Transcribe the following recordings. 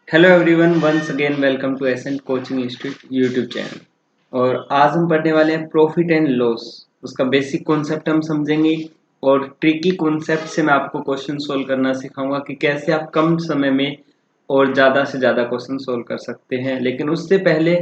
Hello everyone, once again welcome to Ascent coaching institute YouTube channel. और आज हम पढ़ने वाले हैं प्रॉफिट एंड लॉस। उसका बेसिक कॉन्सेप्ट हम समझेंगे और ट्रिकी कॉन्सेप्ट से मैं आपको क्वेश्चन सोल्व करना सिखाऊंगा कि कैसे आप कम समय में और ज़्यादा से ज़्यादा क्वेश्चन सोल्व कर सकते हैं। लेकिन उससे पहले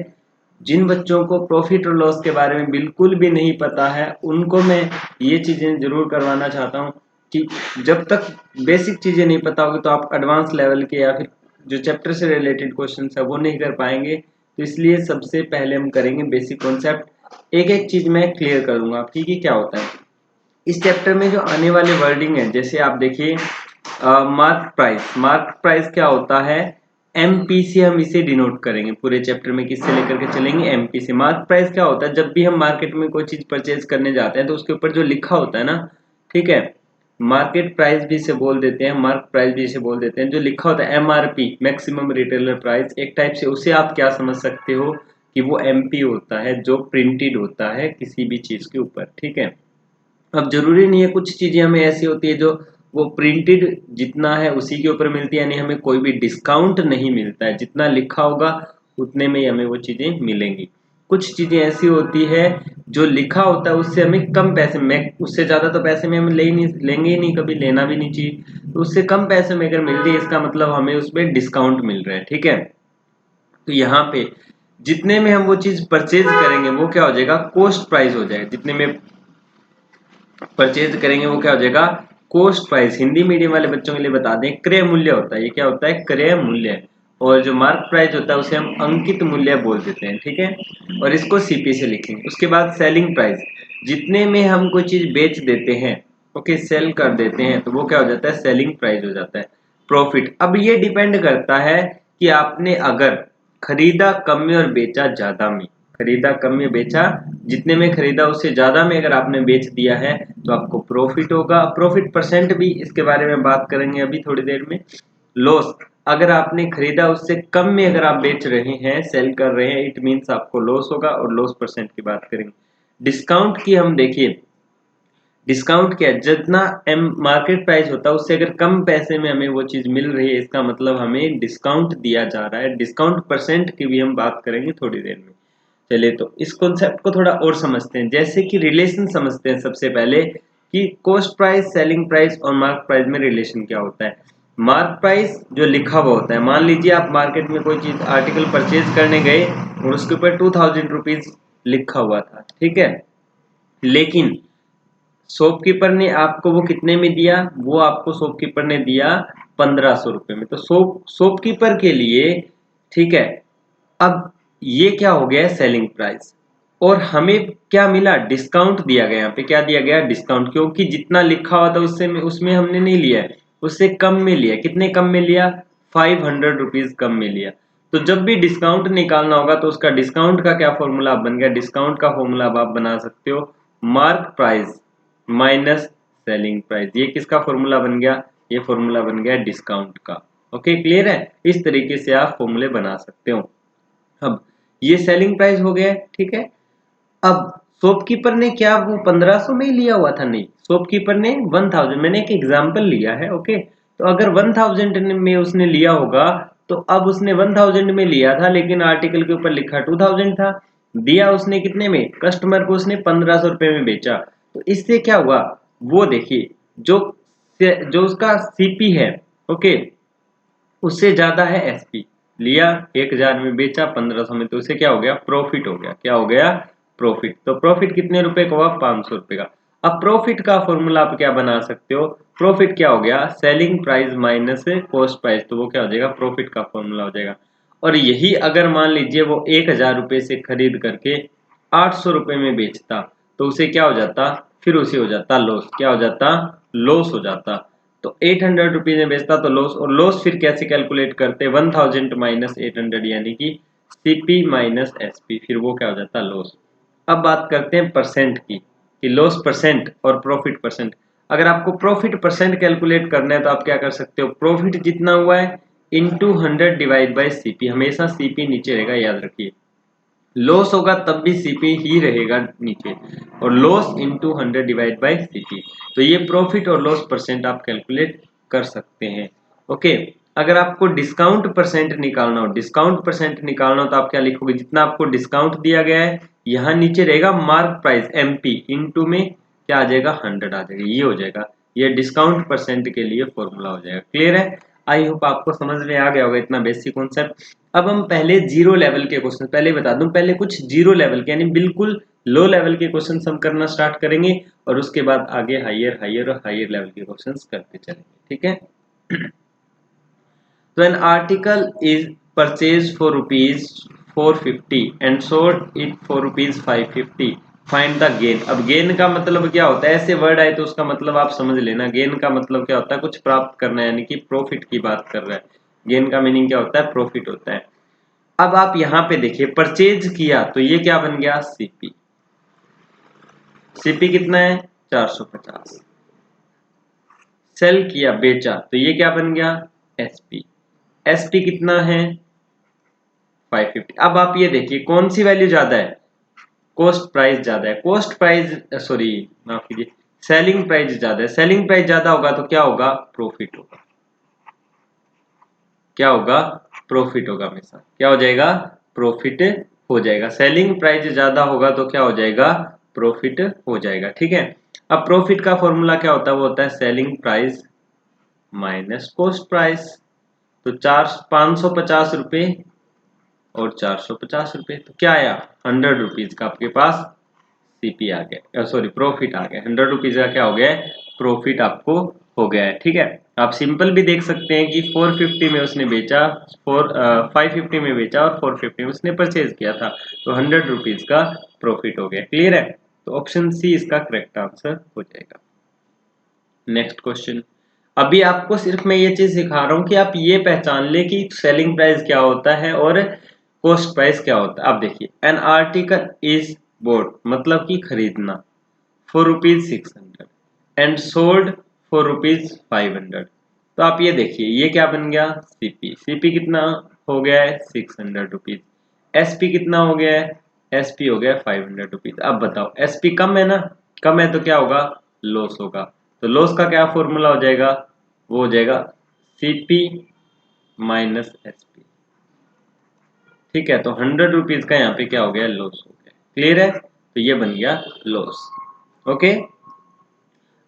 जिन बच्चों को प्रॉफिट और लॉस के बारे में बिल्कुल भी नहीं पता है उनको मैं ये चीज़ें ज़रूर करवाना चाहता हूँ कि जब तक बेसिक चीज़ें नहीं पता होगी तो आप एडवांस लेवल के या फिर जो चैप्टर से रिलेटेड क्वेश्चन है वो नहीं कर पाएंगे। तो इसलिए सबसे पहले हम करेंगे बेसिक कॉन्सेप्ट। एक एक चीज मैं क्लियर करूंगा कि क्या होता है इस चैप्टर में। जो आने वाले वर्डिंग है, जैसे आप देखिए मार्क प्राइस। मार्क प्राइस क्या होता है? एमपी से हम इसे डिनोट करेंगे। पूरे चैप्टर में किससे लेकर के चलेंगे? एमपी से। मार्क प्राइस क्या होता है? जब भी हम मार्केट में कोई चीज परचेज करने जाते हैं तो उसके ऊपर जो लिखा होता है ना, ठीक है, मार्केट प्राइस भी इसे बोल देते हैं, मार्क प्राइस भी इसे बोल देते हैं। जो लिखा होता है एमआरपी, मैक्सिमम रिटेलर प्राइस, एक टाइप से उसे आप क्या समझ सकते हो कि वो एमपी होता है जो प्रिंटेड होता है किसी भी चीज के ऊपर, ठीक है। अब जरूरी नहीं है, कुछ चीजें हमें ऐसी होती है जो वो प्रिंटेड जितना है उसी के ऊपर मिलती है, यानी हमें कोई भी डिस्काउंट नहीं मिलता है। जितना लिखा होगा उतने में ही हमें वो चीजें मिलेंगी। कुछ चीजें ऐसी होती है जो लिखा होता है उससे हमें कम पैसे में, उससे ज्यादा तो पैसे में हम ले ही नहीं लेंगे ही नहीं, कभी लेना भी नहीं चाहिए। तो उससे कम पैसे में अगर मिलती है इसका मतलब हमें उसमें डिस्काउंट मिल रहा है, ठीक है। तो यहाँ पे जितने में हम वो चीज परचेज करेंगे वो क्या हो जाएगा? कॉस्ट प्राइस हो जाएगा। जितने में परचेज करेंगे वो क्या हो जाएगा? Cost price. हिंदी मीडियम वाले बच्चों के लिए बता दें, क्रय मूल्य होता है। ये क्या होता है? क्रय मूल्य। और जो मार्क प्राइस होता है उसे हम अंकित मूल्य बोल देते हैं, ठीक है। और इसको सीपी से लिखेंगे। उसके बाद सेलिंग प्राइस, जितने में हम कोई चीज बेच देते हैं, ओके, सेल कर देते हैं, तो वो क्या हो जाता है? सेलिंग प्राइस हो जाता है। प्रॉफिट, अब ये डिपेंड करता है कि आपने अगर खरीदा कम में और बेचा ज्यादा में। खरीदा कम में, बेचा जितने में खरीदा उससे ज्यादा में अगर आपने बेच दिया है तो आपको प्रॉफिट होगा। प्रॉफिट परसेंट भी इसके बारे में बात करेंगे अभी थोड़ी देर में। लॉस, अगर आपने खरीदा उससे कम में अगर आप बेच रहे हैं, सेल कर रहे हैं, इट मीन्स आपको लॉस होगा। और लॉस परसेंट की बात करेंगे। डिस्काउंट की हम देखिए, डिस्काउंट क्या है? जितना एम मार्केट प्राइस होता है उससे अगर कम पैसे में हमें वो चीज मिल रही है, इसका मतलब हमें डिस्काउंट दिया जा रहा है। डिस्काउंट परसेंट की भी हम बात करेंगे थोड़ी देर में। चलिए, तो इस कॉन्सेप्ट को थोड़ा और समझते हैं। जैसे कि रिलेशन समझते हैं सबसे पहले कि कॉस्ट प्राइस, सेलिंग प्राइस और मार्क प्राइस में रिलेशन क्या होता है। मार्क प्राइस जो लिखा हुआ होता है, मान लीजिए आप मार्केट में कोई चीज आर्टिकल परचेज करने गए और उसके ऊपर 2000 रुपीज लिखा हुआ था, ठीक है। लेकिन शॉपकीपर ने आपको वो कितने में दिया? वो आपको शॉपकीपर ने दिया 1500 रुपए में। तो शॉपकीपर के लिए, ठीक है, अब ये क्या हो गया? Selling price. और हमें क्या मिला? डिस्काउंट दिया गया। यहाँ पे क्या दिया गया? डिस्काउंट, क्योंकि जितना लिखा हुआ था उससे उसमें हमने नहीं लिया है, उससे कम में लिया। कितने कम में लिया? 500 रुपीज कम में लिया। तो जब भी डिस्काउंट निकालना होगा तो उसका डिस्काउंट का क्या फॉर्मूला बन गया? डिस्काउंट का फॉर्मूला आप बना सकते हो mark price minus selling price. ये किसका फॉर्मूला बन गया? ये फॉर्मूला बन गया डिस्काउंट का। ओके, क्लियर है? इस तरीके से आप फॉर्मूले बना सकते हो। अब ये सेलिंग प्राइस हो गया, ठीक है। अब शॉपकीपर ने क्या वो 1500 में ही लिया हुआ था? नहीं, शॉपकीपर ने 1000, मैंने एक एग्जांपल लिया है, ओके। तो अगर 1000 में उसने लिया होगा तो अब उसने 1000 में लिया था, लेकिन आर्टिकल के ऊपर लिखा 2000 था। दिया उसने कितने में? कस्टमर को उसने 1500 रुपए में बेचा। तो इससे क्या हुआ? वो देखिए, जो जो उसका सीपी है, ओके, उससे ज्यादा है एसपी। लिया 1000 में, बेचा 1500 में, तो उसे क्या हो गया? प्रॉफिट हो गया। क्या हो गया? प्रॉफिट। तो प्रॉफिट कितने रुपए का हुआ? 500 रुपए का। अब प्रॉफिट का फॉर्मूला आप क्या बना सकते हो? प्रॉफिट क्या हो गया? Selling price minus cost price. तो वो क्या हो जाएगा? प्रॉफिट का फॉर्मूला हो जाएगा। और यही अगर मान लीजिए वो 1000 रुपए से खरीद करके 800 रुपए में बेचता तो उसे क्या हो जाता? फिर उसे हो जाता लॉस। क्या हो जाता? लॉस हो जाता। तो 800 रुपीज में बेचता तो लॉस। और लॉस फिर कैसे कैलकुलेट करते? 1000 माइनस 800, यानी कि सीपी माइनस एसपी, फिर वो क्या हो जाता? लॉस। अब बात करते हैं परसेंट की, कि लॉस परसेंट और प्रॉफिट परसेंट। अगर आपको प्रॉफिट परसेंट कैलकुलेट करना है तो आप क्या कर सकते हो? प्रॉफिट जितना हुआ है इंटू 100 डिवाइड बाई सीपी। हमेशा सीपी नीचे रहेगा, याद रखिए। लॉस होगा तब भी सीपी ही रहेगा नीचे। और loss into 100 divide by CP. तो ये प्रॉफिट और लॉस परसेंट आप कैलकुलेट कर सकते हैं, ओके। अगर आपको डिस्काउंट परसेंट निकालना हो, तो आप क्या लिखोगे, जितना आपको डिस्काउंट दिया गया है यहाँ नीचे रहेगा मार्क प्राइस MP, इनटू में क्या आ जाएगा 100 आ जाएगा, ये हो जाएगा, ये डिस्काउंट परसेंट के लिए फॉर्मूला हो जाएगा। क्लियर है? आई होप आपको समझ में आ गया होगा इतना बेसिक कॉन्सेप्ट। अब हम पहले जीरो लेवल के क्वेश्चन, पहले बता दूं, पहले कुछ जीरो लेवल के यानी बिल्कुल लो लेवल के क्वेश्चन हम करना स्टार्ट करेंगे और उसके बाद आगे हायर हायर और हायर लेवल के क्वेश्चन करते चलेंगे। ठीक है? So an article is purchased for rupees 450 and sold it for rupees 550. Find the gain. अब गेन का मतलब क्या होता है, ऐसे वर्ड आए तो उसका मतलब आप समझ लेना। गेन का मतलब क्या होता है, कुछ प्राप्त करना है, यानी कि प्रॉफिट की बात कर रहा है। गेन का मीनिंग क्या होता है, प्रॉफिट होता है। अब आप यहाँ पे देखिए, परचेज किया तो ये क्या बन गया, सीपी। सीपी कितना है, 450। सेल किया, बेचा, तो ये क्या बन गया, एसपी। एसपी कितना है, 550। अब आप ये देखिए कौन सी वैल्यू ज्यादा है, कॉस्ट प्राइस ज्यादा है। कॉस्ट प्राइस सॉरी माफ कीजिए, सेलिंग प्राइस ज्यादा है। सेलिंग प्राइस ज्यादा होगा तो क्या होगा, प्रॉफिट होगा। क्या होगा, प्रॉफिट होगा। हमेशा क्या हो जाएगा, प्रॉफिट हो जाएगा। सेलिंग प्राइस ज्यादा होगा तो क्या हो जाएगा, प्रॉफिट हो जाएगा। ठीक है? अब प्रॉफिट का फॉर्मूला क्या होता है, वो होता है selling price minus cost price. तो 550 रुपए और 450 रुपए, तो क्या आया, 100 रुपीज का आपके पास सीपी आ गया, सॉरी प्रॉफिट आ गया। 100 रुपीज का क्या हो गया, प्रॉफिट आपको हो गया है। ठीक है? आप सिंपल भी देख सकते हैं कि 450 में उसने बेचा, 550 में बेचा और 450 में उसने परचेज किया था, तो 100 रुपीज का प्रॉफिट हो गया। क्लियर है? तो ऑप्शन सी इसका करेक्ट आंसर हो जाएगा। Next question. अभी आपको सिर्फ मैं ये चीज सिखा रहा हूं कि आप ये पहचान ले कि सेलिंग प्राइस क्या होता है और कॉस्ट प्राइस क्या होता है। आप देखिए, एन आर्टिकल इज बोट मतलब कि खरीदना, for rupees 600 and sold for rupees 500। तो आप ये देखिए, ये क्या बन गया, सीपी। सीपी कितना हो गया है, 600 रुपीज। एसपी कितना हो गया है, एसपी हो गया 500 रुपीज। अब बताओ, एसपी कम है ना, कम है तो क्या होगा, लॉस होगा। तो लॉस का क्या फॉर्मूला हो जाएगा, वो हो जाएगा सीपी माइनस एसपी। ठीक है? तो 100 रुपीज का यहाँ पे क्या हो गया, लॉस हो गया। क्लियर है? तो ये बन गया लॉस। ओके?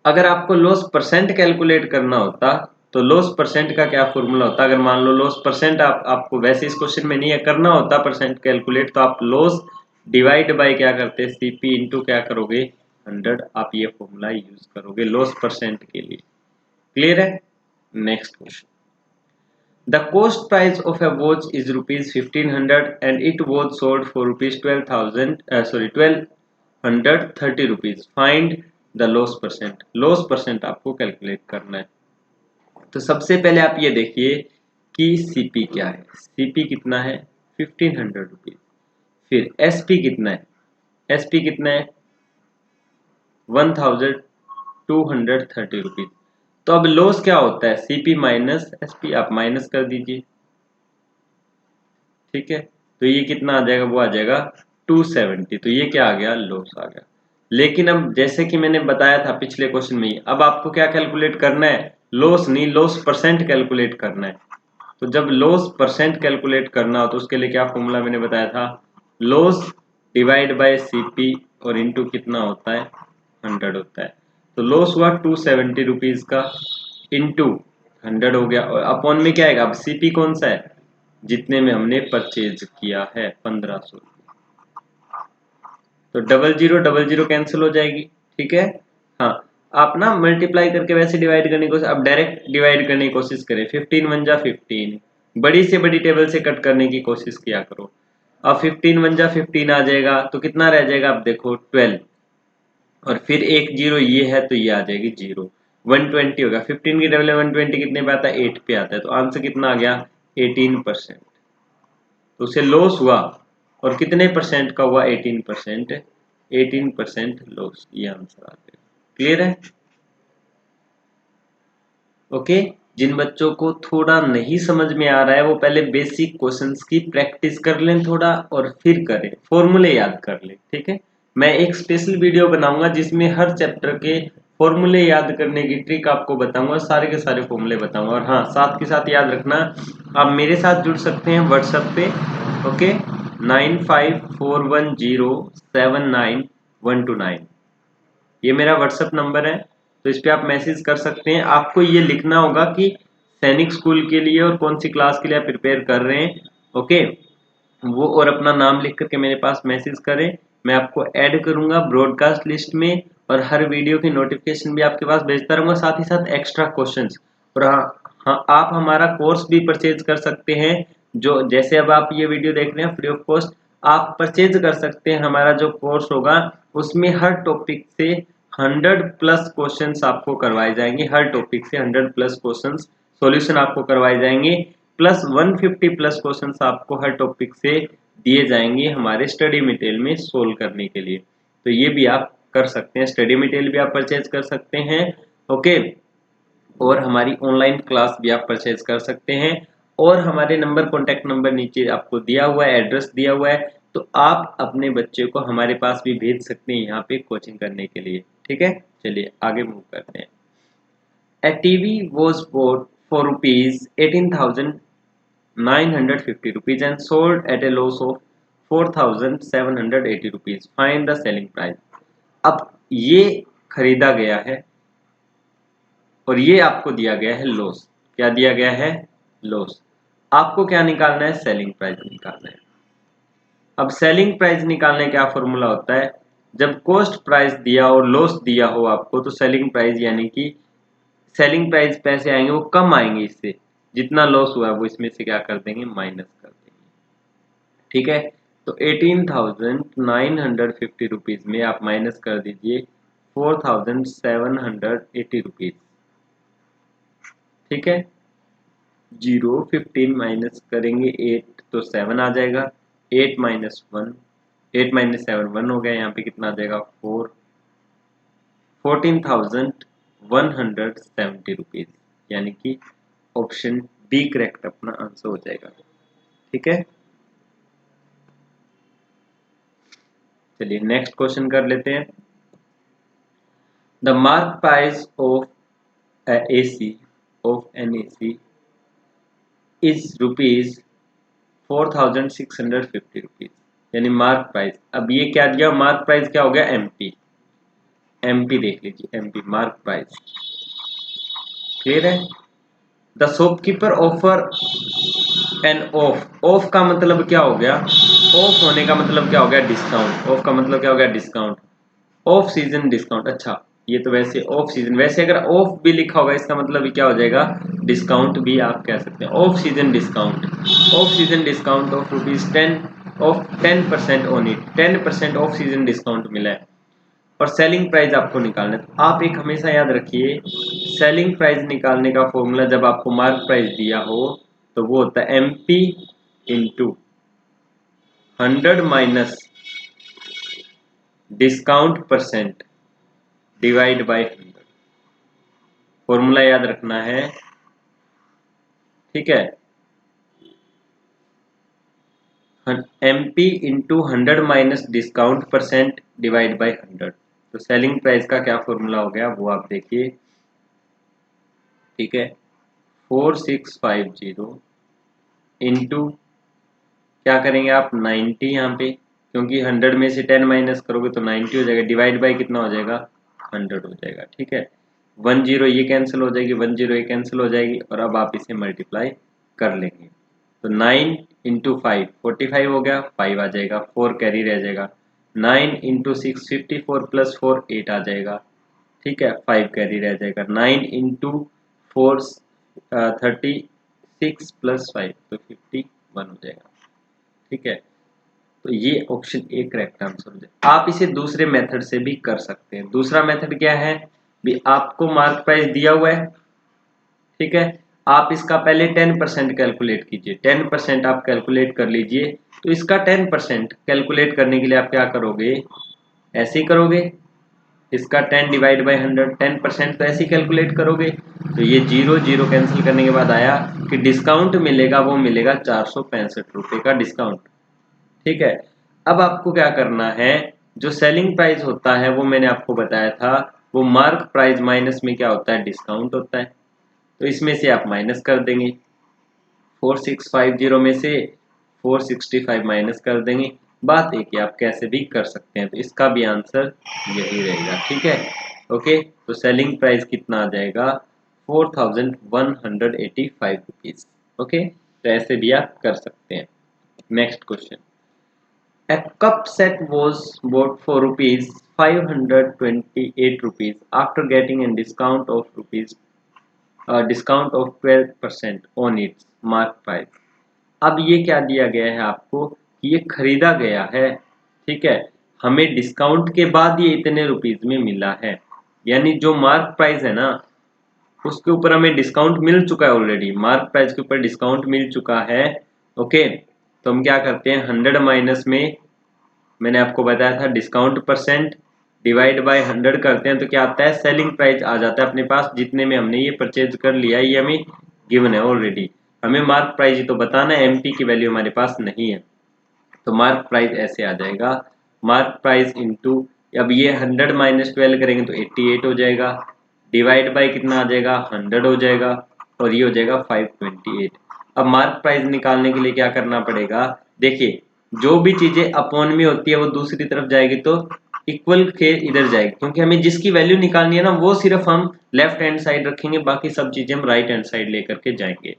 अगर आपको लॉस परसेंट कैलकुलेट करना होता तो लॉस परसेंट का क्या फॉर्मूला होता, अगर मान लो लॉस परसेंट आपको वैसे इस क्वेश्चन में नहीं है, करना होता परसेंट कैलकुलेट, तो आप लॉस डिवाइड बाय क्या करते, सीपी इंटू क्या करोगे, 100। आप ये फॉर्मूला यूज करोगे लॉस परसेंट के लिए। क्लियर है? Next question. The cost price of a watch is rupees 1500 and it was sold for rupees 1230 rupees. Find the loss percent. Loss percent आपको कैलकुलेट करना है। तो सबसे पहले आप ये देखिए कि सीपी क्या है। सीपी कितना है, 1500 रुपीज। फिर एसपी कितना है, एसपी कितना है, 1230 रुपीज। तो अब लॉस क्या होता है, सीपी माइनस एसपी, आप माइनस कर दीजिए। ठीक है? तो ये कितना आ जाएगा, वो आ जाएगा 270। तो ये क्या आ गया, लॉस आ गया। लेकिन अब जैसे कि मैंने बताया था पिछले क्वेश्चन में ही, अब आपको क्या कैलकुलेट करना है, लॉस नहीं, लॉस परसेंट कैलकुलेट करना है। तो जब लॉस परसेंट कैलकुलेट करना हो तो उसके लिए क्या फॉर्मूला मैंने बताया था, लॉस डिवाइड बाय सीपी और इनटू कितना होता है, 100 होता है। तो लॉस हुआ 270 रुपीज का, इनटू 100 हो गया, और अपॉन में क्या आएगा, अब सीपी कौन सा है, जितने में हमने परचेज किया है, 1500। तो डबल जीरो कैंसिल हो जाएगी। ठीक है? हाँ, आप ना मल्टीप्लाई करके वैसे डिवाइड करने की कोशिश, अब डायरेक्ट डिवाइड करने की कोशिश करें। 15 वन जा 15, बड़ी से बड़ी टेबल से कट करने की कोशिश किया करो। अब 15 वन जा 15 आ जाएगा, तो कितना रह जाएगा, आप देखो 12, और फिर एक जीरो ये है तो ये आ जाएगी जीरो, 120 होगा। 15 की टेबल 120 कितने पे आता है, 8 पे आता है। तो आंसर कितना आ गया, 18%। तो उसे लॉस हुआ, और कितने परसेंट का हुआ, 18%। 18% लॉस, ये आंसर आ गया। क्लियर है? ओके? जिन बच्चों को थोड़ा नहीं समझ में आ रहा है वो पहले बेसिक क्वेश्चंस की प्रैक्टिस कर लें थोड़ा, और फिर करें, फॉर्मूले याद कर लें। ठीक है? मैं एक स्पेशल वीडियो बनाऊंगा जिसमें हर चैप्टर के फॉर्मूले याद करने की ट्रिक आपको बताऊंगा, सारे के सारे फॉर्मूले बताऊंगा। और हाँ, साथ के साथ याद रखना, आप मेरे साथ जुड़ सकते हैं व्हाट्सएप पे, ओके, 9541079129, ये मेरा व्हाट्सएप नंबर है। तो इस पे आप मैसेज कर सकते हैं। आपको ये लिखना होगा कि सैनिक स्कूल के लिए और कौन सी क्लास के लिए आप प्रिपेयर कर रहे हैं, ओके, वो, और अपना नाम लिख करके मेरे पास मैसेज करें। मैं आपको ऐड करूंगा ब्रॉडकास्ट लिस्ट में, और हर वीडियो की नोटिफिकेशन भी आपके पास भेजता रहूंगा, साथ ही साथ एक्स्ट्रा क्वेश्चंस। और हाँ, आप हमारा कोर्स भी परचेज कर सकते हैं, जो जैसे अब आप ये वीडियो देख रहे हैं फ्री ऑफ कॉस्ट, आप परचेज कर सकते हैं। हमारा जो कोर्स होगा उसमें हर टॉपिक से 100+ क्वेश्चंस आपको करवाए जाएंगे, हर टॉपिक से 100+ क्वेश्चंस सॉल्यूशन आपको करवाए जाएंगे, प्लस 150+ क्वेश्चंस आपको हर टॉपिक से दिए जाएंगे हमारे स्टडी मटेरियल में सोल्व करने के लिए। तो ये भी आप कर सकते हैं, स्टडी मटेरियल भी आप परचेज कर सकते हैं, ओके, और हमारी ऑनलाइन क्लास भी आप परचेज कर सकते हैं। और हमारे नंबर, कॉन्टैक्ट नंबर नीचे आपको दिया हुआ है, एड्रेस दिया हुआ है, तो आप अपने बच्चे को हमारे पास भी भेज सकते हैं यहाँ पे कोचिंग करने के लिए। ठीक है, चलिए आगे मूव करते हैं। A TV was bought for ₹18,950 and sold at a loss of ₹4,780. Find the selling price. अब ये खरीदा गया है और ये आपको दिया गया है लॉस। क्या दिया गया है? लॉस। आपको क्या निकालना है? सेलिंग प्राइस निकालना है। अब सेलिंग प्राइस निकालने का फॉर्मूला होता है, जब कॉस्ट प्राइस दिया और लॉस दिया हो आपको, तो सेलिंग प्राइस यानी कि सेलिंग प्राइस पैसे आएंगे वो कम आएंगे, इससे जितना लॉस हुआ है वो इसमें से क्या कर देंगे? माइनस कर देंगे। ठीक है, तो 18,950 रुपीज में आप माइनस कर दीजिए 4,780 रुपीज। ठीक है, 0 15 माइनस करेंगे 8 तो 7 आ जाएगा, 8 माइनस 1, 8 माइनस 7 1 हो गया, यहाँ पे कितना आ जाएगा? 4, 14,170 रुपीज, यानी कि ऑप्शन डी करेक्ट अपना आंसर हो जाएगा। ठीक है, चलिए नेक्स्ट क्वेश्चन कर लेते हैं। The mark price of AC of an AC is rupees 4,650 rupees, यानी मार्क प्राइस। अब ये क्या दिया? मार्क प्राइस क्या हो गया? MP देख लीजिए, MP मार्क प्राइस। क्लियर है? The shopkeeper offer an off का मतलब क्या हो गया? ऑफ होने का मतलब क्या हो गया? डिस्काउंट। ऑफ का मतलब क्या हो गया? Discount, off season discount. अच्छा, ये तो वैसे ऑफ सीजन, वैसे अगर ऑफ भी लिखा होगा इसका मतलब भी क्या हो जाएगा? डिस्काउंट भी आप कह सकते हैं, off season discount. Off season discount of ₹10 of 10% on it, 10% off season discount मिला है। और सेलिंग प्राइस आपको निकालना है, तो आप एक हमेशा याद रखिए, सेलिंग प्राइस निकालने का फॉर्मूला जब आपको मार्क प्राइस दिया हो तो वो होता है MP into 100 minus discount percent divide by 100। Formula याद रखना है, ठीक है, MP into 100 minus discount percent divide by 100। तो सेलिंग प्राइस का क्या फॉर्मूला हो गया वो आप देखिए। ठीक है, 4650 इंटू क्या करेंगे आप? 90, यहाँ पे क्योंकि 100 में से 10 माइनस करोगे तो 90 हो जाएगा, डिवाइड बाय कितना हो जाएगा? 100 हो जाएगा। ठीक है, 1 0 ये कैंसिल हो जाएगी, 1 0 ये कैंसिल हो जाएगी, और अब आप इसे मल्टीप्लाई कर लेंगे तो 9 इंटू 5 45 हो गया, 5 आ जाएगा, 4 कैरी रह जाएगा, 9 इंटू 6 54 प्लस 4 8 आ जाएगा। ठीक है, 5 कैरी रह जाएगा, 9 इंटू 4 36 प्लस 5 तो 51 हो जाएगा। ठीक है, तो ये ऑप्शन ए करेक्ट आंसर हो जाए। आप इसे दूसरे मेथड से भी कर सकते हैं। दूसरा मेथड क्या है? भी आपको मार्क प्राइस दिया हुआ है, ठीक है, आप इसका पहले 10% कैलकुलेट कीजिए, 10% आप कैलकुलेट कर लीजिए। तो इसका 10% कैलकुलेट करने के लिए आप क्या करोगे? ऐसे ही करोगे, इसका 10 डिवाइड बाई 100, 10% तो ऐसे ही कैलकुलेट करोगे। तो ये 0 0 कैंसिल करने के बाद आया कि डिस्काउंट मिलेगा, वो मिलेगा 465 रुपये का डिस्काउंट। ठीक है, अब आपको क्या करना है? जो सेलिंग प्राइस होता है वो मैंने आपको बताया था वो मार्क प्राइस माइनस में क्या होता है, डिस्काउंट होता है। तो इसमें से आप माइनस कर देंगे, 4650 में से 465 माइनस कर देंगे। बात एक ही, आप कैसे भी कर सकते हैं, तो इसका भी आंसर यही रहेगा। ठीक है, ओके। तो सेलिंग प्राइस कितना आ जाएगा, 4185 रुपीज। ओके, तो ऐसे भी आप कर सकते हैं। Next question, a cup set was bought for rupees 528 rupees after getting a discount of 12% on its mark price। अब ये क्या दिया गया है आपको कि ये खरीदा गया है, ठीक है, हमें डिस्काउंट के बाद ये इतने रुपीज में मिला है, यानी जो मार्क प्राइस है ना उसके ऊपर हमें डिस्काउंट मिल चुका है ऑलरेडी, मार्क प्राइस के ऊपर डिस्काउंट मिल चुका है। ओके, तो हम क्या करते हैं, 100 माइनस में मैंने आपको बताया था डिस्काउंट परसेंट डिवाइड बाय 100 करते हैं तो क्या आता है, सेलिंग प्राइस आ जाता है अपने पास, जितने में हमने ये परचेज कर लिया है, ये हमें गिवन है ऑलरेडी। हमें मार्क प्राइस ही तो बताना है, एमपी की वैल्यू हमारे पास नहीं है, तो मार्क प्राइस ऐसे आ जाएगा, मार्क प्राइस इंटू, अब ये 100 माइनस 12 करेंगे तो 88 हो जाएगा, डिवाइड बाय कितना आ जाएगा, 100 हो जाएगा, और ये हो जाएगा 528। अब मार्क प्राइस निकालने के लिए क्या करना पड़ेगा, देखिए जो भी चीजें अपॉन में होती है वो दूसरी तरफ जाएगी तो इक्वल के इधर जाएगी, क्योंकि हमें जिसकी वैल्यू निकालनी है ना वो सिर्फ हम लेफ्ट हैंड साइड रखेंगे, बाकी सब चीजें हम राइट हैंड साइड लेकर के जाएंगे।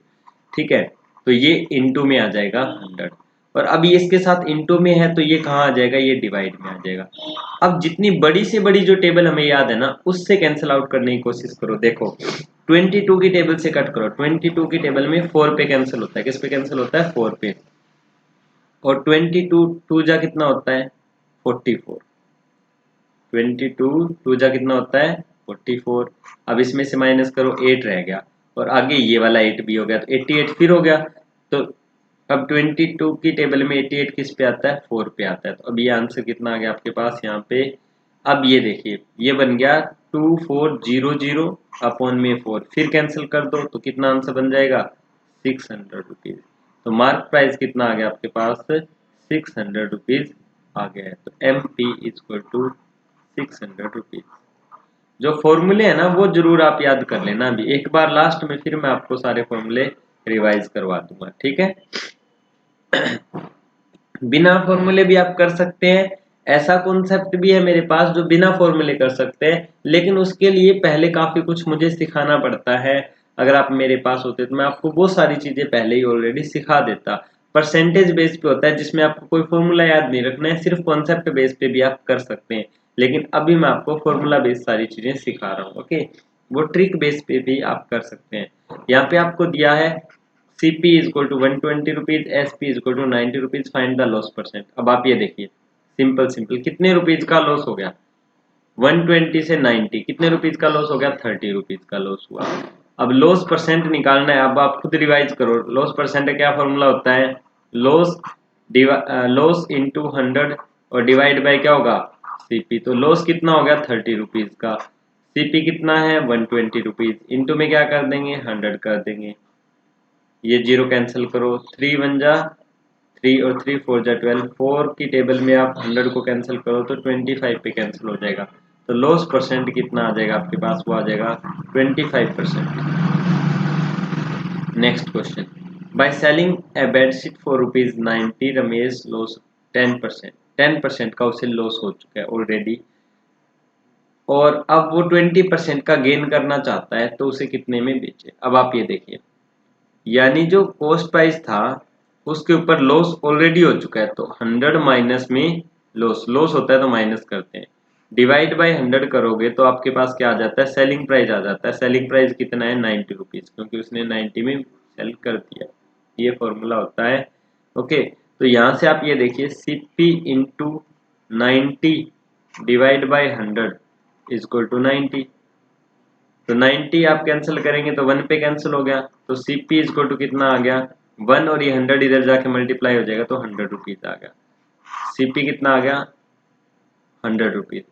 ठीक है, तो ये इनटू में आ जाएगा 100, और अब ये इसके साथ इनटू में है तो ये कहाँ आ जाएगा, ये डिवाइड में आ जाएगा। अब जितनी बड़ी से बड़ी जो टेबल हमें याद है ना उससे कैंसिल आउट करने की कोशिश करो। देखो 22 की टेबल से कट करो, 22 की टेबल में 4 पे कैंसिल होता है, किस पे कैंसिल होता है, 4 पे, और 22 टू जा कितना होता है, 44, 22 टू जा कितना होता है, 44। अब इसमें से माइनस करो, 8 रह गया, और आगे ये वाला 8 भी हो गया, तो 88 फिर हो गया। तो अब 22 की टेबल में 88 किस पे आता है, 4 पे आता है। तो अब ये आंसर कितना आ गया आपके पास यहाँ पे, अब ये देखिए ये बन गया 2400 अपॉन में 4, फिर कैंसिल कर दो तो कितना आंसर बन जाएगा, 600 रुपीज। तो मार्क प्राइस कितना आ गया आपके पास, 600 रुपीज आ गया है। तो M P equal to 600 rupees. जो फॉर्मूले है ना वो जरूर आप याद कर लेना, अभी एक बार लास्ट में फिर मैं आपको सारे फॉर्मूले रिवाइज करवा दूंगा। ठीक है, बिना फॉर्मूले भी आप कर सकते हैं, ऐसा कॉन्सेप्ट भी है मेरे पास जो बिना फॉर्मूले कर सकते हैं, लेकिन उसके लिए पहले काफी कुछ मुझे सिखाना पड़ता है। अगर आप मेरे पास होते तो मैं आपको वो सारी चीजें पहले ही ऑलरेडी सिखा देता। परसेंटेज बेस पे होता है जिसमें आपको कोई फॉर्मूला याद नहीं रखना है, सिर्फ कॉन्सेप्ट बेस पे भी आप कर सकते हैं, लेकिन अभी मैं आपको फॉर्मूला बेस सारी चीजें सिखा रहा हूँ। ओके, वो ट्रिक बेस पे भी आप कर सकते हैं। यहाँ पे आपको दिया है CP equal to 120 rupees, SP equal to 90 rupees, find the loss percent. अब आप ये देखिए सिंपल सिंपल कितने रुपीज का लॉस हो गया, 120 से 90 कितने रुपीज का लॉस हो गया, 30 रुपीज का लॉस हुआ। अब लॉस परसेंट निकालना है, अब आप खुद रिवाइज करो, लॉस परसेंट का क्या फॉर्मूला होता है, लॉस लॉस इंटू 100 और डिवाइड बाय क्या होगा, CP। तो लॉस कितना हो गया, 30 रुपीज का, CP कितना है, 120 रुपीज, इंटू में क्या कर देंगे, 100 कर देंगे, ये जीरो कैंसिल करो, 3 1 जा 3 और 3 4 जा 12, 4 की टेबल में आप 100 को कैंसिल करो तो 25 पे कैंसिल हो जाएगा। तो लॉस परसेंट कितना आ जाएगा आपके पास, वो आ जाएगा 25%। Next question, by selling A bedsheet for ₹90 Ramesh loss 10%, 10% का उसे लॉस हो चुका है ऑलरेडी, और अब वो 20% का गेन करना चाहता है तो उसे कितने में बेचे। अब आप ये देखिए, यानी जो कॉस्ट प्राइस था उसके ऊपर लॉस ऑलरेडी हो चुका है, तो 100 माइनस में लॉस होता है तो माइनस करते हैं, डिवाइड बाय 100 करोगे तो आपके पास क्या आ जाता है, सेलिंग प्राइस आ जाता है। सेलिंग प्राइस कितना है, 90 रुपीज, क्योंकि उसने 90 में सेल कर दिया, ये फॉर्मूला होता है। ओके, तो यहाँ से आप ये देखिए CP into 90 divide by 100 equal to 90, तो 90 आप कैंसिल करेंगे तो 1 पे कैंसिल हो गया, तो CP इक्वल टू कितना आ गया 1, और ये 100 इधर जाके मल्टीप्लाई हो जाएगा तो 100 रुपीज आ गया। CP कितना आ गया, 100 रुपीज।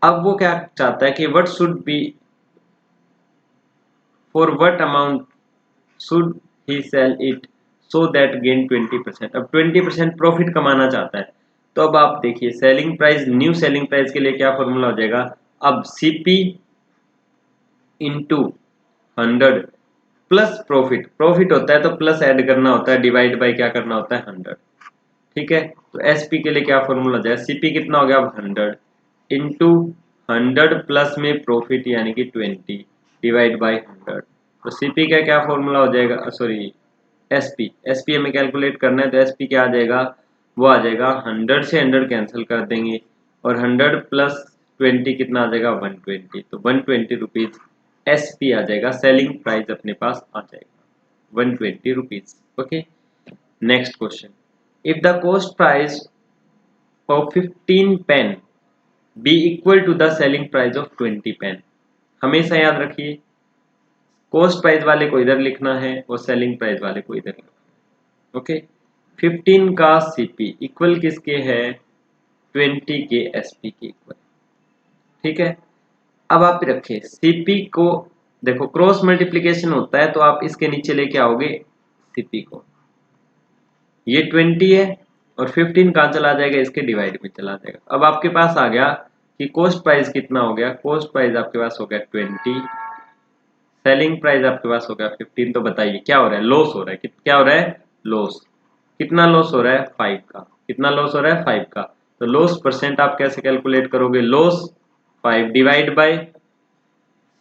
अब वो क्या चाहता है कि what should be, for what amount should he sell it so that gain 20%। अब 20% प्रॉफिट कमाना चाहता है। तो अब आप देखिए selling price, new selling price के लिए क्या फॉर्मूला हो जाएगा, अब CP into 100 plus profit. Profit होता है तो प्लस ऐड करना होता है, डिवाइड बाय क्या करना होता है 100। ठीक है, तो एसपी के लिए क्या फॉर्मूला जाए, सीपी कितना हो गया अब 100 इंटू 100 प्लस में प्रॉफिट यानी कि 20 डिवाइड बाय 100। तो सीपी का क्या फॉर्मूला हो जाएगा, सॉरी एसपी, एसपी हमें कैलकुलेट करना है तो एसपी क्या आ जाएगा, वो आ जाएगा 100 से 100 कैंसिल कर देंगे और 100 प्लस 20 कितना आ जाएगा 120। तो 120 रुपीज एसपी आ जाएगा, सेलिंग प्राइस अपने पास आ जाएगा 120 rupees. Okay, next question, if the cost price of 15 pen be equal to the selling price of 20 pen. हमेशा याद रखिए कॉस्ट प्राइस वाले को इधर लिखना है और सेलिंग प्राइस वाले को इधर लिखना है। ओके, 15 का सीपी इक्वल किसके है, 20 के एसपी के इक्वल। ठीक है, अब आप रखिए सीपी को, देखो क्रॉस मल्टीप्लीकेशन होता है तो आप इसके नीचे लेके आओगे सीपी को, ये 20 है और 15 कहाँ चला जाएगा, इसके डिवाइड में चला जाएगा। अब आपके पास आ गया कि कॉस्ट प्राइस कितना हो गया, कॉस्ट प्राइस आपके पास हो गया 20, सेलिंग प्राइस आपके पास हो गया 15। तो बताइए क्या हो रहा है, लॉस हो रहा है, क्या हो रहा है, लॉस। कितना लॉस हो रहा है 5 का, कितना लॉस हो रहा है 5 का। तो लॉस परसेंट आप कैसे कैलकुलेट करोगे, loss 5 divide by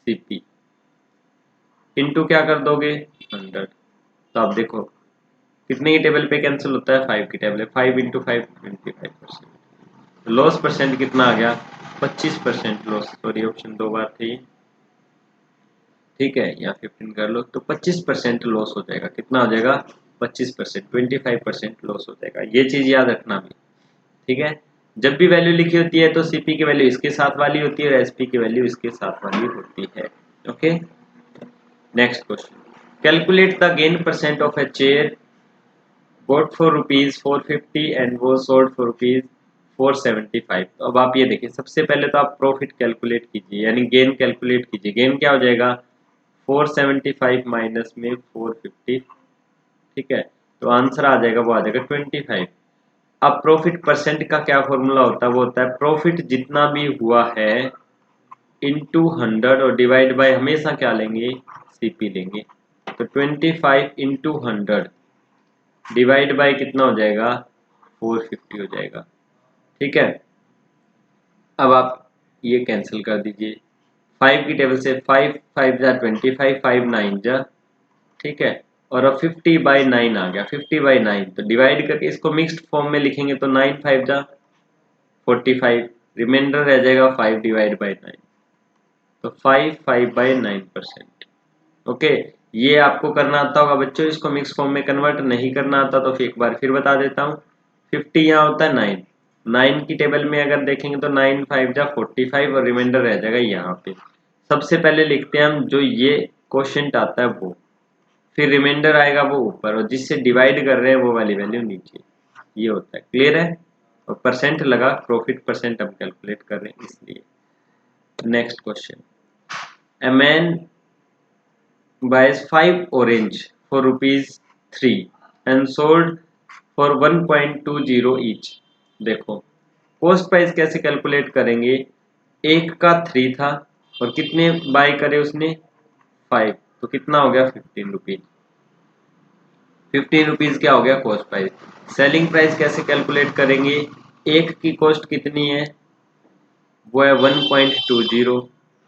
CP into क्या कर दोगे 100। तो आप देखो कितने की टेबल पे कैंसिल होता है, 5 की टेबल है, 5 इंटू 5 25%। लॉस परसेंट कितना आ गया 25% लॉस, सॉरी ऑप्शन दो बार थी। ठीक है, यहाँ 15 कर लो तो 25% लॉस हो जाएगा, कितना हो जाएगा 25%, 25% लॉस हो जाएगा। ये चीज याद रखना भी। ठीक है, जब भी वैल्यू लिखी होती है तो सीपी की वैल्यू इसके साथ वाली होती है और एसपी की वैल्यू इसके साथ वाली होती है। Okay, next question, calculate the gain percent of a chair bought for rupees 450 and was sold for rupees 475। तो अब आप ये देखिए, सबसे पहले तो आप प्रॉफिट कैलकुलेट कीजिए यानी गेन कैलकुलेट कीजिए। गेन क्या हो जाएगा 475 माइनस में 450। ठीक है, तो आंसर आ जाएगा, वो आ जाएगा 25। अब प्रॉफिट परसेंट का क्या फॉर्मूला होता है, वो होता है प्रॉफिट जितना भी हुआ है इंटू 100 और डिवाइड बाय हमेशा क्या लेंगे, सीपी लेंगे। तो 25 इंटू 100 डिवाइड बाय कितना हो जाएगा 450 हो जाएगा। ठीक है, अब आप ये कैंसिल कर दीजिए, 5 की टेबल से 5 5 जा 25, 5 9 जा। ठीक है, और अब 50/9 आ गया, 50/9 तो डिवाइड करके इसको मिक्स्ड फॉर्म में लिखेंगे तो 9 5 जा 45, रिमाइंडर रह जाएगा 5 डिवाइड बाई 9। तो 5/9%। ओके, ये आपको करना आता होगा बच्चों, इसको मिक्स फॉर्म में कन्वर्ट नहीं करना आता तो फिर एक बार फिर बता देता हूँ। 50 यहाँ होता है 9, 9 की टेबल में अगर देखेंगे तो 9 5 जा 45 और रिमाइंडर रह जाएगा यहाँ पे। सबसे पहले लिखते हैं हम जो ये क्वेश्चन आता है वो, फिर रिमाइंडर आएगा वो ऊपर और जिससे डिवाइड कर रहे हैं वो वाली वैल्यू नीचे। ये होता है, क्लियर है। और परसेंट लगा, प्रॉफिट परसेंट हम कैलकुलेट कर रहे हैं इसलिए। Next question, a man buys 5 orange for rupees 3 and sold for 1.20 each। देखो कॉस्ट प्राइस कैसे कैलकुलेट करेंगे, एक का 3 था और कितने बाय करे उसने 5, तो कितना हो गया 15 रुपीज। 15 रुपीज क्या हो गया कॉस्ट प्राइस। सेलिंग प्राइस कैसे कैलकुलेट करेंगे, एक की कॉस्ट कितनी है, वो है 1.20,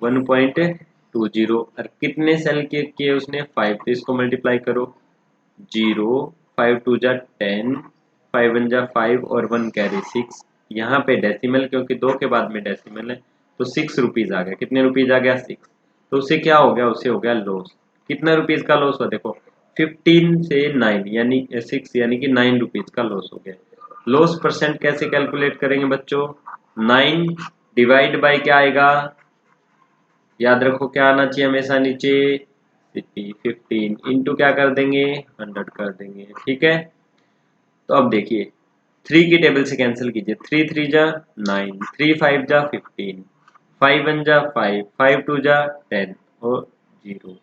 1.20 और कितने सेल किए उसने 5, तो इसको मल्टीप्लाई करो 0, 5 2 जा 10, 5 1 जा 5 और 1 कैरी 6। यहाँ पे डेसिमल क्योंकि 2 के बाद में डेसिमल है तो 6 रुपीज आ गया, कितने रुपीज आ गया 6। तो उसे क्या हो गया, उसे हो गया लॉस। कितना रुपीज का लॉस हुआ देखो 15 से 9 यानी 6 यानी कि 9 रुपीज का लॉस हो गया। लॉस परसेंट कैसे कैलकुलेट करेंगे बच्चों, 9 डिवाइड बाय क्या आएगा, याद रखो क्या आना चाहिए हमेशा नीचे 15 इंटू क्या कर देंगे 100 कर देंगे। ठीक है, तो अब देखिए 3 की टेबल से कैंसिल कीजिए, 3 3 जा 9, 3 5 जा 15, 5 1 जा 5, 5 2 जा 10 और 0,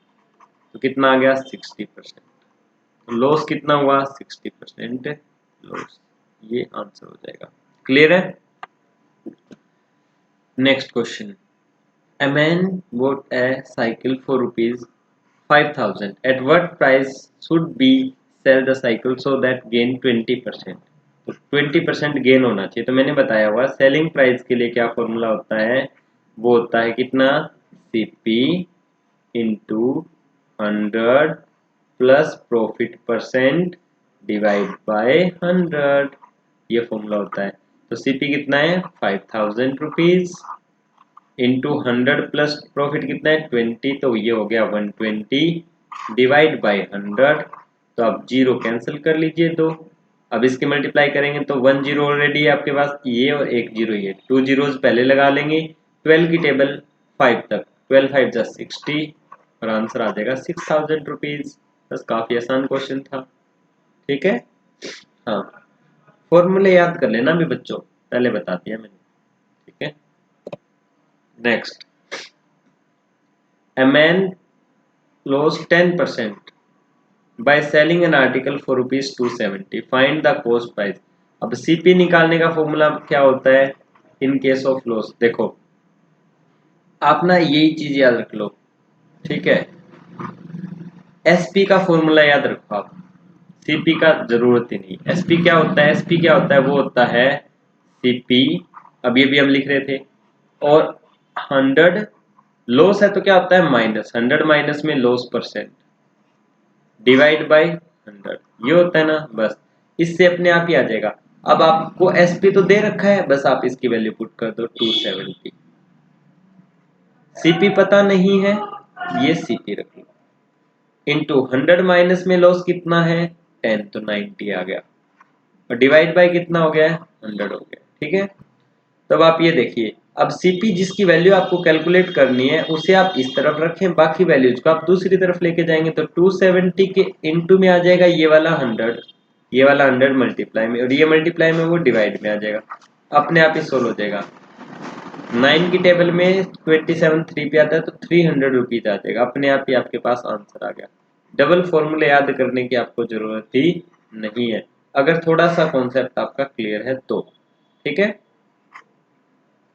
तो कितना आ गया 60%। तो लॉस कितना हुआ 60% लॉस। ये आंसर हो जाएगा, क्लियर है। Next question, A man bought a cycle for rupees 5,000. At what price should be sell the cycle so that gain 20%? तो 20% गेन होना चाहिए। तो मैंने बताया हुआ सेलिंग प्राइस के लिए क्या फॉर्मूला होता है, वो होता है कितना, CP into 100 plus profit percent divide by 100, ये फॉर्मूला होता है। तो सीपी कितना है 5,000 रुपीज इंटू 100 प्लस प्रॉफिट कितना है 20, तो ये हो गया 120 डिवाइड बाय 100। तो आप जीरो कैंसिल कर लीजिए दो। अब इसके मल्टीप्लाई करेंगे तो 1 जीरो ऑलरेडी है आपके पास, ये और एक जीरो ये, 2 जीरोज पहले लगा लेंगे। 12 की टेबल 5 तक, 12 5 जा 60 और आंसर आ जाएगा 6,000 रुपीज। बस काफी आसान क्वेश्चन था। ठीक है, हाँ फॉर्मूले याद कर लेना भी बच्चों, पहले बता दिया मैंने। ठीक है, next, a man lost 10% by selling an article for rupees 270. Find the cost price. अब सीपी निकालने का फॉर्मूला क्या होता है इन केस ऑफ लॉस? देखो आप ना यही चीज याद रख लो, ठीक है, एसपी का फॉर्मूला याद रखो आप, सीपी का जरूरत ही नहीं। एसपी क्या होता है, एसपी क्या होता है, वो होता है सीपी, अब ये भी हम लिख रहे थे, और 100 लॉस है तो क्या होता है माइनस 100 माइनस में लॉस परसेंट डिवाइड बाय 100, ये होता है ना। बस इससे अपने आप ही आ जाएगा। अब आपको एसपी तो दे रखा है, बस आप इसकी वैल्यू पुट कर दो 270। सीपी पता नहीं है, ये सीपी रख लो, इंटू 100 माइनस में लॉस कितना है 10, तो 90 आ गया, और डिवाइड बाय कितना हो गया है 100 हो गया। ठीक है, तब आप ये देखिए, अब सीपी जिसकी वैल्यू आपको कैलकुलेट करनी है उसे आप इस तरफ रखें, बाकी वैल्यूज को आप दूसरी तरफ लेके जाएंगे तो 270 के इनटू में आ जाएगा ये वाला 100, ये वाला 100 मल्टीप्लाई में, और ये मल्टीप्लाई में वो डिवाइड में आ जाएगा, अपने आप ही सोल्व हो जाएगा। 9 की टेबल में 27 3 पे आता है तो 300 रुपीज आ जाएगा, अपने आप ही आपके पास आंसर आ गया। डबल फॉर्मूले याद करने की आपको जरूरत ही नहीं है, अगर थोड़ा सा कॉन्सेप्ट आपका क्लियर है तो। ठीक है,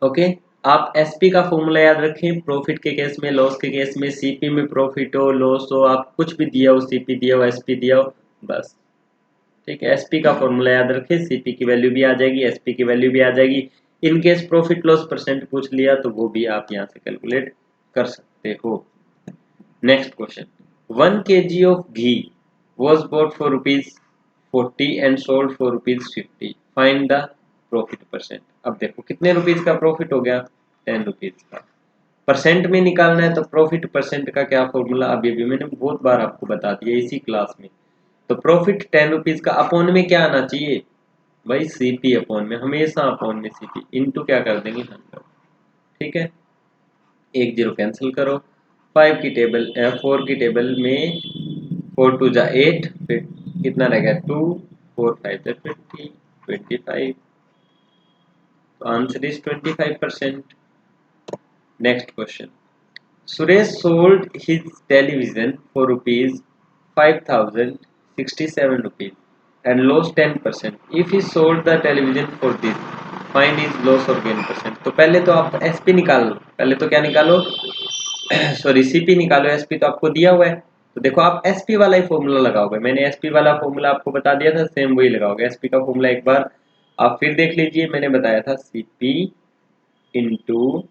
ओके, आप एसपी का फॉर्मूला याद रखें, प्रॉफिट के केस में, लॉस के केस में, सीपी में प्रॉफिट हो लॉस हो, आप कुछ भी दिया हो, सीपी दिया हो एसपी दिया हो, बस। ठीक है, एसपी का फॉर्मूला याद रखें, सीपी की वैल्यू भी आ जाएगी, एसपी की वैल्यू भी आ जाएगी। In case profit loss percent पूछ लिया तो वो भी आप यहाँ से कैलकुलेट कर सकते हो। Next question, 1 kg of ghee was bought for rupees 40 and sold for rupees 50. Find the profit percent. अब देखो कितने रुपीज का प्रॉफिट हो गया, 10 रुपीज का। परसेंट में निकालना है तो प्रॉफिट परसेंट का क्या फॉर्मूला, अभी भी मैंने बहुत बार आपको बता दिया इसी क्लास में। तो प्रॉफिट 10 रुपीज का अपॉन में क्या आना चाहिए भाई, सीपी अपॉन में, हमेशा अपॉन में सीपी, इनटू क्या कर देंगे 100। ठीक है, एक जीरो कैंसिल करो, 5 की टेबल 4 की टेबल में 4 2 जा 8, फिर कितना रहेगा 2, 4 5 जा 20, 25, तो answer is 25%। Next question, Suresh sold his television for rupees 5,067 rupees and loss 10%। If he sold the television for this, find his loss और गेन परसेंट। तो पहले तो आप एसपी निकालो, पहले तो क्या निकालो सॉरी सीपी निकालो, एसपी तो आपको दिया हुआ है। तो देखो आप एसपी वाला ही फॉर्मूला लगाओगे, मैंने एसपी वाला फॉर्मूला आपको बता दिया था, सेम वही लगाओगे। एसपी का फॉर्मूला एक बार आप फिर देख लीजिए, मैंने बताया था सीपी इंटू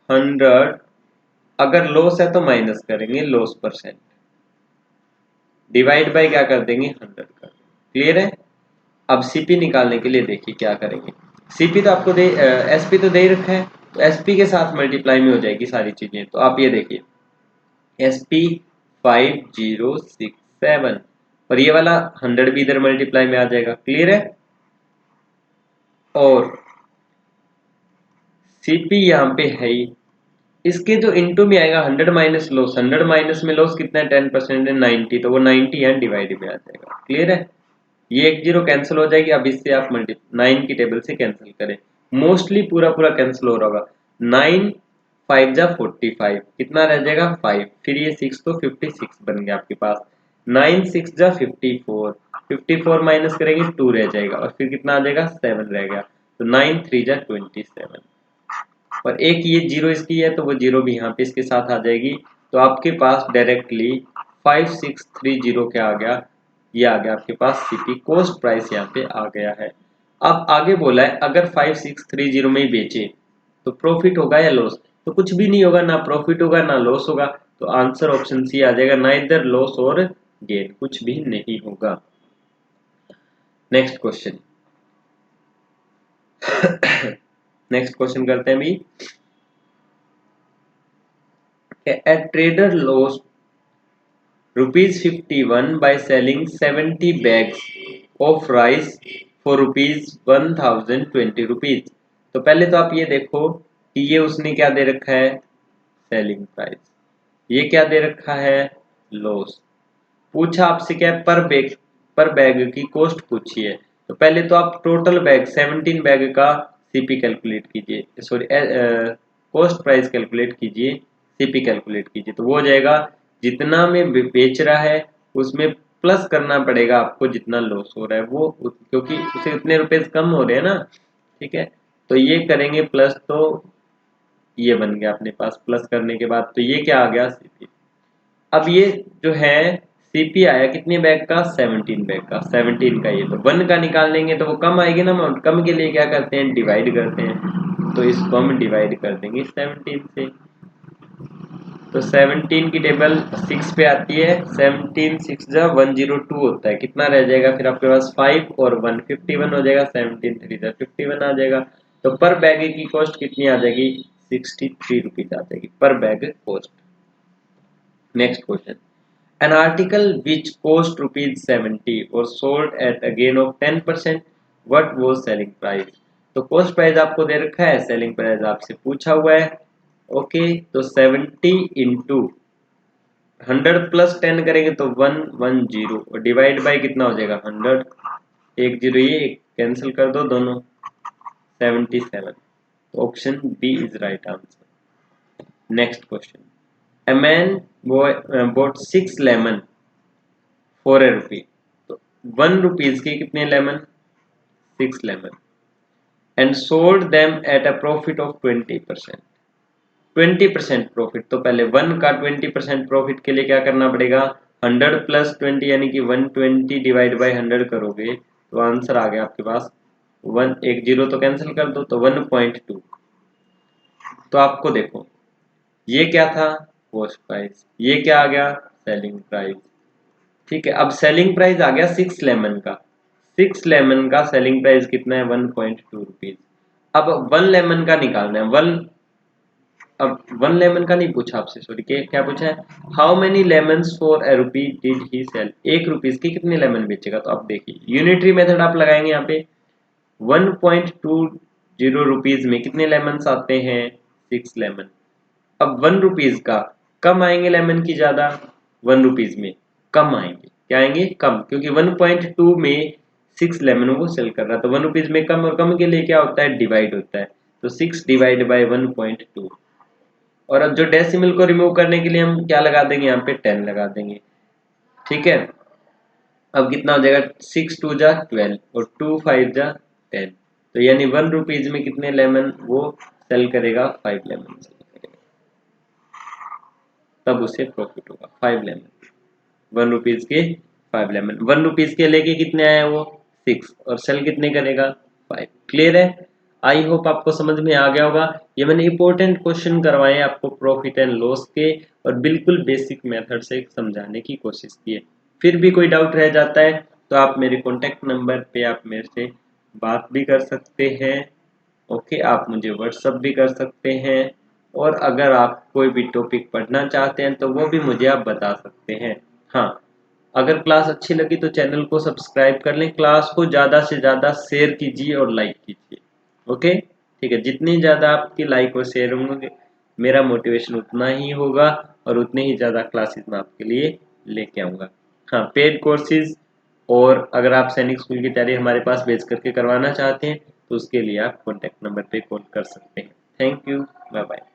100, अगर लॉस है तो माइनस करेंगे लॉस परसेंट, डिवाइड बाय क्या कर देंगे 100 कर। क्लियर है, अब सीपी निकालने के लिए देखिए क्या करेंगे, सीपी तो आपको दे एसपी तो दे ही रखा है, तो एसपी के साथ मल्टीप्लाई में हो जाएगी सारी चीजें। तो आप ये देखिए एसपी 5067, और ये वाला 100 भी इधर मल्टीप्लाई में आ जाएगा। क्लियर है, और सीपी यहाँ पे है ही, इसके जो इनटू में आएगा 100 माइनस लॉस, 100 माइनस में लॉस कितना है 10% है 90, तो वो 90 है डिवाइड में आ जाएगा। क्लियर है, ये एक जीरो कैंसिल हो जाएगी। अब इससे आप 9 की टेबल से कैंसिल करें, मोस्टली पूरा पूरा कैंसिल हो रहा होगा। 9 5 जा 45, कितना रह जाएगा 5, फिर ये 6 तो 56 बन गया आपके पास। 9 6 जा 54, 54 माइनस करेंगे 2 रह जाएगा, और फिर कितना आ जाएगा 7 रह गया, तो 9 3 जा 27। और एक ये जीरो इसकी है तो वो जीरो भी यहाँ पे इसके साथ आ जाएगी। तो आपके पास डायरेक्टली 5630 क्या आ गया, ये आ गया आपके पास सीपी कॉस्ट प्राइस यहाँ पे आ गया है। अब आगे बोला है अगर 5630 में ही बेचे तो प्रॉफिट होगा या लॉस, तो कुछ भी नहीं होगा, ना प्रॉफिट होगा ना लॉस होगा। तो आंसर ऑप्शन सी आ जाएगा, ना इधर लॉस और गेन, कुछ भी नहीं होगा। नेक्स्ट क्वेश्चन नेक्स्ट क्वेश्चन करते हैं भी। A trader lost ₹51 by selling 70 bags of rice for ₹1020। तो पहले तो आप ये देखो कि ये उसने क्या दे रखा है, सेलिंग प्राइस, ये क्या दे रखा है, लॉस। पूछा आपसे क्या है, पर बैग की कॉस्ट पूछी है। तो पहले तो आप टोटल बैग 17 बैग का सीपी कैलकुलेट कीजिए, सॉरी कॉस्ट प्राइस कैलकुलेट कीजिए, सीपी कैलकुलेट कीजिए। तो वो हो जाएगा जितना में बेच रहा है उसमें प्लस करना पड़ेगा आपको जितना लॉस हो रहा है वो, क्योंकि उसे उतने रुपए कम हो रहे हैं ना, ठीक है। तो ये करेंगे प्लस, तो ये बन गया अपने पास, प्लस करने के बाद तो ये क्या आ गया, सीपी। अब ये जो है सीपी आया कितने बैग का, 17 बैग का, 17 का, ये तो 1 का निकाल लेंगे तो वो कम आएगी ना अमाउंट, कम के लिए क्या करते हैं, डिवाइड करते हैं। तो इसको हम डिवाइड कर देंगे 17 से। तो 17 की टेबल 6 पे आती है, 17 6 जा 102 होता है, कितना रह जाएगा फिर आपके पास 5 और 1 51 हो जाएगा, 17 3 जा 51 आ जाएगा। तो पर बैग की कॉस्ट कितनी आ जाएगी, 63 रुपीज आ जाएगी पर bag cost. Next question, an article which cost ₹70 or sold at a gain of 10%, what was selling price। तो कॉस्ट प्राइस आपको दे रखा है, सेलिंग प्राइस आपसे पूछा हुआ है। ओके, तो 70 इंटू 100 प्लस 10 करेंगे तो 110 और डिवाइड बाय कितना हो जाएगा 100, एक जीरो ये कैंसिल कर दो दोनों, 77। तो option B is right answer. Next question, a man bought 6 lemon for a rupee। तो 1 रुपीज के कितने lemon, 6 lemon, and sold them at a profit of 20%। 20% profit, तो पहले 1 का 20% प्रॉफिट के लिए क्या करना पड़ेगा, 100 प्लस 20 यानी कि 120 डिवाइड बाय 100 करोगे तो आंसर आ गया आपके पास 1, एक जीरो तो कैंसिल कर दो तो 1.2। तो आपको देखो ये क्या था, कॉस्ट प्राइस, ये क्या आ गया, सेलिंग प्राइस। ठीक है, अब सेलिंग प्राइस आ गया 6 लेमन का, 6 लेमन का सेलिंग प्राइस कितना है, 1.2 रुपीज। अब 1 लेमन का निकालना है, अब 1 लेमन का नहीं पूछा आपसे, सॉरी क्या पूछा है, how many lemons for a rupee did he sell, 1 rupees के कितने लेमन बेचेगा। तो अब देखिए यूनिटरी मेथड आप लगाएंगे यहाँ पे, 1.20 रुपीज में कितने लेमन्स आते हैं, 6 लेमन। अब 1 रुपीज का कम आएंगे लेमन की ज्यादा, 1 रुपीज में कम आएंगे, क्या आएंगे, कम, क्योंकि 1.2 में 6 लेमन वो सेल कर रहा है। तो 1 रुपीज में कम, और कम के लिए क्या होता है, डिवाइड होता है। तो 6 डिवाइड बाय 1.2, और अब जो डेसिमल को रिमूव करने के लिए हम क्या लगा देंगे, यहाँ पे 10 लगा देंगे। ठीक है, अब कितना हो जाएगा, 6 2 जा 12 और 2 5 जा 10। तो यानी 1 रुपीज में कितने लेमन वो सेल करेगा, 5 लेमन सेल करेगा, तब उसे प्रॉफिट होगा 5 लेमन। 1 रुपीज के 5 लेमन, 1 रुपीज के लेके कितने आए वो 6, और सेल कितने करेगा 5। क्लियर है, आई होप आपको समझ में आ गया होगा। ये मैंने इंपॉर्टेंट क्वेश्चन करवाए आपको प्रॉफिट एंड लॉस के, और बिल्कुल बेसिक मेथड से समझाने की कोशिश की है। फिर भी कोई डाउट रह जाता है तो आप मेरे कॉन्टेक्ट नंबर पे आप मेरे से बात भी कर सकते हैं। ओके, आप मुझे व्हाट्सअप भी कर सकते हैं, और अगर आप कोई भी टॉपिक पढ़ना चाहते हैं तो वो भी मुझे आप बता सकते हैं। हाँ, अगर क्लास अच्छी लगी तो चैनल को सब्सक्राइब कर लें, क्लास को ज़्यादा से ज़्यादा शेयर कीजिए और लाइक कीजिए। ओके, ठीक है, जितनी ज़्यादा आपकी लाइक और शेयर होंगे मेरा मोटिवेशन उतना ही होगा, और उतनी ही ज़्यादा क्लासेस मैं आपके लिए लेके आऊँगा। हाँ, पेड कोर्सेज, और अगर आप सैनिक स्कूल की तैयारी हमारे पास भेज करके करवाना चाहते हैं तो उसके लिए आप कॉन्टैक्ट नंबर पे कॉल कर सकते हैं। Thank you, bye bye.